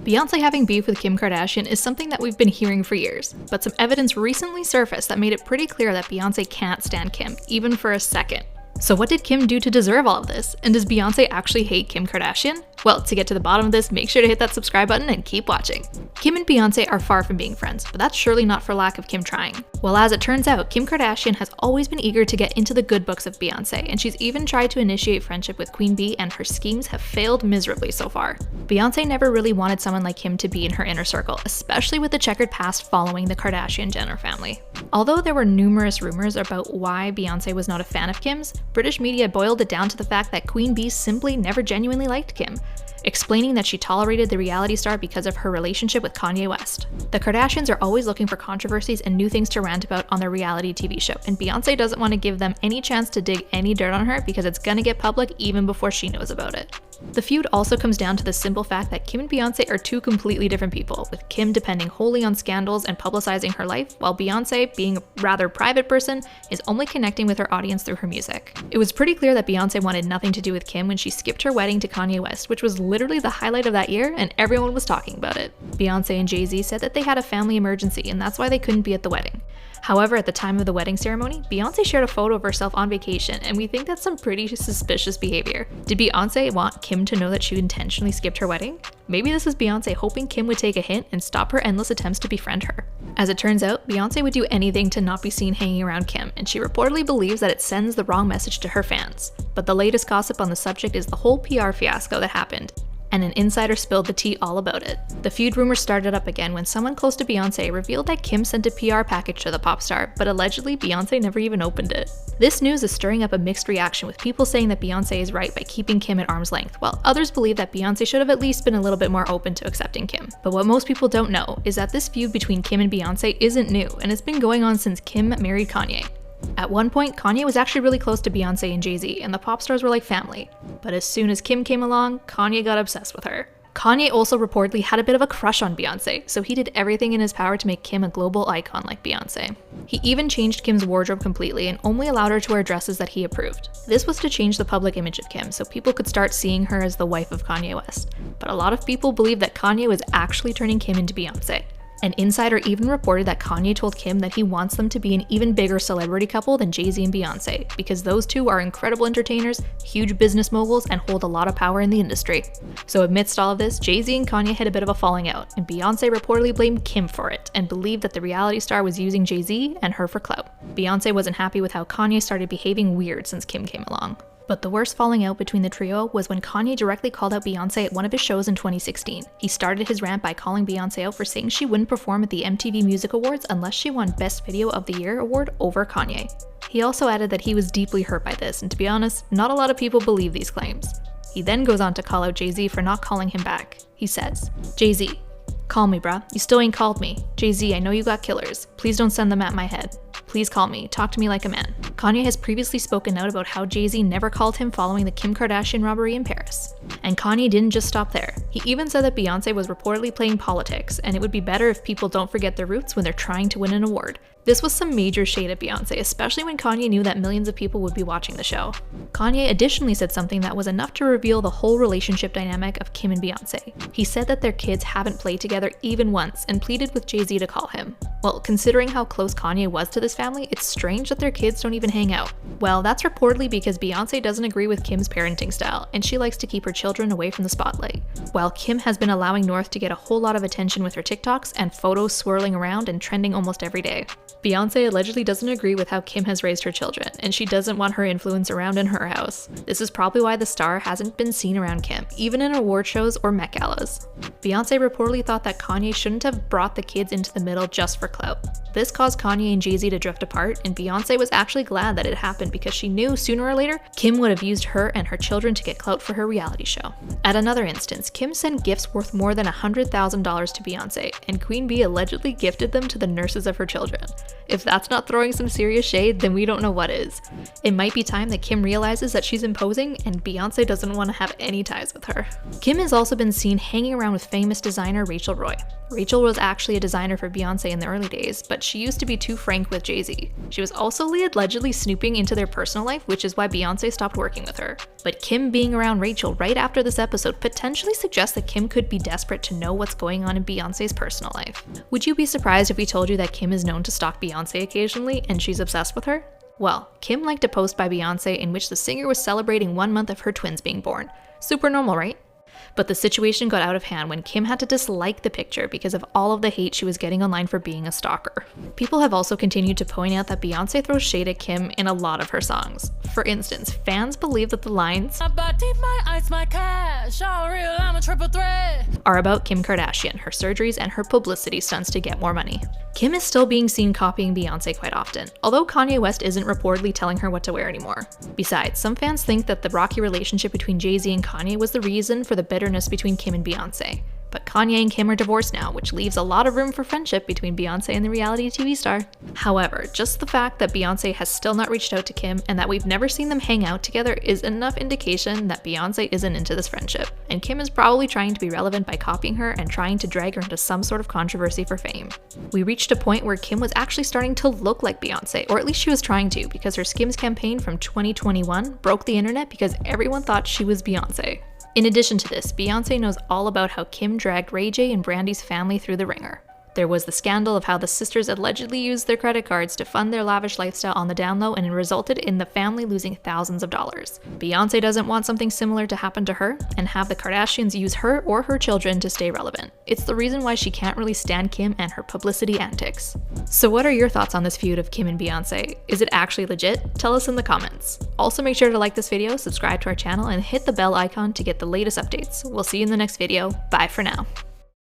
Beyonce having beef with Kim Kardashian is something that we've been hearing for years, but some evidence recently surfaced that made it pretty clear that Beyonce can't stand Kim, even for a second. So what did Kim do to deserve all of this? And does Beyonce actually hate Kim Kardashian? Well, to get to the bottom of this, make sure to hit that subscribe button and keep watching. Kim and Beyonce are far from being friends, but that's surely not for lack of Kim trying. Well, as it turns out, Kim Kardashian has always been eager to get into the good books of Beyonce, and she's even tried to initiate friendship with Queen Bey, and her schemes have failed miserably so far. Beyonce never really wanted someone like Kim to be in her inner circle, especially with the checkered past following the Kardashian-Jenner family. Although there were numerous rumors about why Beyonce was not a fan of Kim's, British media boiled it down to the fact that Queen Bey simply never genuinely liked Kim, explaining that she tolerated the reality star because of her relationship with Kanye West. The Kardashians are always looking for controversies and new things to rant about on their reality TV show, and Beyonce doesn't want to give them any chance to dig any dirt on her because it's gonna get public even before she knows about it. The feud also comes down to the simple fact that Kim and Beyonce are two completely different people, with Kim depending wholly on scandals and publicizing her life, while Beyonce, being a rather private person, is only connecting with her audience through her music. It was pretty clear that Beyonce wanted nothing to do with Kim when she skipped her wedding to Kanye West, which was literally the highlight of that year, and everyone was talking about it. Beyonce and Jay-Z said that they had a family emergency and that's why they couldn't be at the wedding. However, at the time of the wedding ceremony, Beyonce shared a photo of herself on vacation, and we think that's some pretty suspicious behavior. Did Beyonce want Kim to know that she intentionally skipped her wedding? Maybe this is Beyonce hoping Kim would take a hint and stop her endless attempts to befriend her. As it turns out, Beyonce would do anything to not be seen hanging around Kim, and she reportedly believes that it sends the wrong message to her fans. But the latest gossip on the subject is the whole PR fiasco that happened, and an insider spilled the tea all about it. The feud rumor started up again when someone close to Beyonce revealed that Kim sent a PR package to the pop star, but allegedly Beyonce never even opened it. This news is stirring up a mixed reaction, with people saying that Beyonce is right by keeping Kim at arm's length, while others believe that Beyonce should have at least been a little bit more open to accepting Kim. But what most people don't know is that this feud between Kim and Beyonce isn't new, and it's been going on since Kim married Kanye. At one point, Kanye was actually really close to Beyonce and Jay-Z, and the pop stars were like family. But as soon as Kim came along, Kanye got obsessed with her. Kanye also reportedly had a bit of a crush on Beyonce, so he did everything in his power to make Kim a global icon like Beyonce. He even changed Kim's wardrobe completely and only allowed her to wear dresses that he approved. This was to change the public image of Kim, so people could start seeing her as the wife of Kanye West. But a lot of people believe that Kanye was actually turning Kim into Beyonce. An insider even reported that Kanye told Kim that he wants them to be an even bigger celebrity couple than Jay-Z and Beyonce, because those two are incredible entertainers, huge business moguls, and hold a lot of power in the industry. So amidst all of this, Jay-Z and Kanye had a bit of a falling out, and Beyonce reportedly blamed Kim for it, and believed that the reality star was using Jay-Z and her for clout. Beyonce wasn't happy with how Kanye started behaving weird since Kim came along. But the worst falling out between the trio was when Kanye directly called out Beyonce at one of his shows in 2016. He started his rant by calling Beyonce out for saying she wouldn't perform at the MTV Music Awards unless she won Best Video of the Year award over Kanye. He also added that he was deeply hurt by this, and to be honest, not a lot of people believe these claims. He then goes on to call out Jay-Z for not calling him back. He says, "Jay-Z, call me, bruh. You still ain't called me. Jay-Z, I know you got killers. Please don't send them at my head. Please call me. Talk to me like a man." Kanye has previously spoken out about how Jay-Z never called him following the Kim Kardashian robbery in Paris. And Kanye didn't just stop there. He even said that Beyonce was reportedly playing politics, and it would be better if people don't forget their roots when they're trying to win an award. This was some major shade at Beyonce, especially when Kanye knew that millions of people would be watching the show. Kanye additionally said something that was enough to reveal the whole relationship dynamic of Kim and Beyonce. He said that their kids haven't played together even once and pleaded with Jay-Z to call him. Well, considering how close Kanye was to this family, it's strange that their kids don't even hang out. Well, that's reportedly because Beyonce doesn't agree with Kim's parenting style, and she likes to keep her children away from the spotlight. While Kim has been allowing North to get a whole lot of attention with her TikToks and photos swirling around and trending almost every day. Beyonce allegedly doesn't agree with how Kim has raised her children, and she doesn't want her influence around in her house. This is probably why the star hasn't been seen around Kim, even in award shows or Met Galas. Beyonce reportedly thought that Kanye shouldn't have brought the kids into the middle just for clout. This caused Kanye and Jay-Z to drift apart, and Beyonce was actually glad that it happened because she knew sooner or later Kim would have used her and her children to get clout for her reality show. At another instance, Kim sent gifts worth more than $100,000 to Beyonce, and Queen Bey allegedly gifted them to the nurses of her children. If that's not throwing some serious shade, then we don't know what is. It might be time that Kim realizes that she's imposing and Beyonce doesn't want to have any ties with her. Kim has also been seen hanging around with famous designer Rachel Roy. Rachel was actually a designer for Beyonce in the early days, but she used to be too frank with Jay-Z. She was also allegedly snooping into their personal life, which is why Beyonce stopped working with her. But Kim being around Rachel right right after this episode potentially suggests that Kim could be desperate to know what's going on in Beyonce's personal life. Would you be surprised if we told you that Kim is known to stalk Beyonce occasionally and she's obsessed with her? Well, Kim liked a post by Beyonce in which the singer was celebrating 1 month of her twins being born. Super normal, right? But the situation got out of hand when Kim had to dislike the picture because of all of the hate she was getting online for being a stalker. People have also continued to point out that Beyonce throws shade at Kim in a lot of her songs. For instance, fans believe that the lines are about Kim Kardashian, her surgeries, and her publicity stunts to get more money. Kim is still being seen copying Beyonce quite often, although Kanye West isn't reportedly telling her what to wear anymore. Besides, some fans think that the rocky relationship between Jay-Z and Kanye was the reason for the bitterness between Kim and Beyonce. But Kanye and Kim are divorced now, which leaves a lot of room for friendship between Beyonce and the reality TV star. However, just the fact that Beyonce has still not reached out to Kim and that we've never seen them hang out together is enough indication that Beyonce isn't into this friendship, and Kim is probably trying to be relevant by copying her and trying to drag her into some sort of controversy for fame. We reached a point where Kim was actually starting to look like Beyonce, or at least she was trying to, because her Skims campaign from 2021 broke the internet because everyone thought she was Beyonce. In addition to this, Beyonce knows all about how Kim dragged Ray J and Brandy's family through the ringer. There was the scandal of how the sisters allegedly used their credit cards to fund their lavish lifestyle on the down low, and it resulted in the family losing thousands of dollars. Beyonce doesn't want something similar to happen to her and have the Kardashians use her or her children to stay relevant. It's the reason why she can't really stand Kim and her publicity antics. So what are your thoughts on this feud of Kim and Beyonce? Is it actually legit? Tell us in the comments. Also make sure to like this video, subscribe to our channel, and hit the bell icon to get the latest updates. We'll see you in the next video. Bye for now.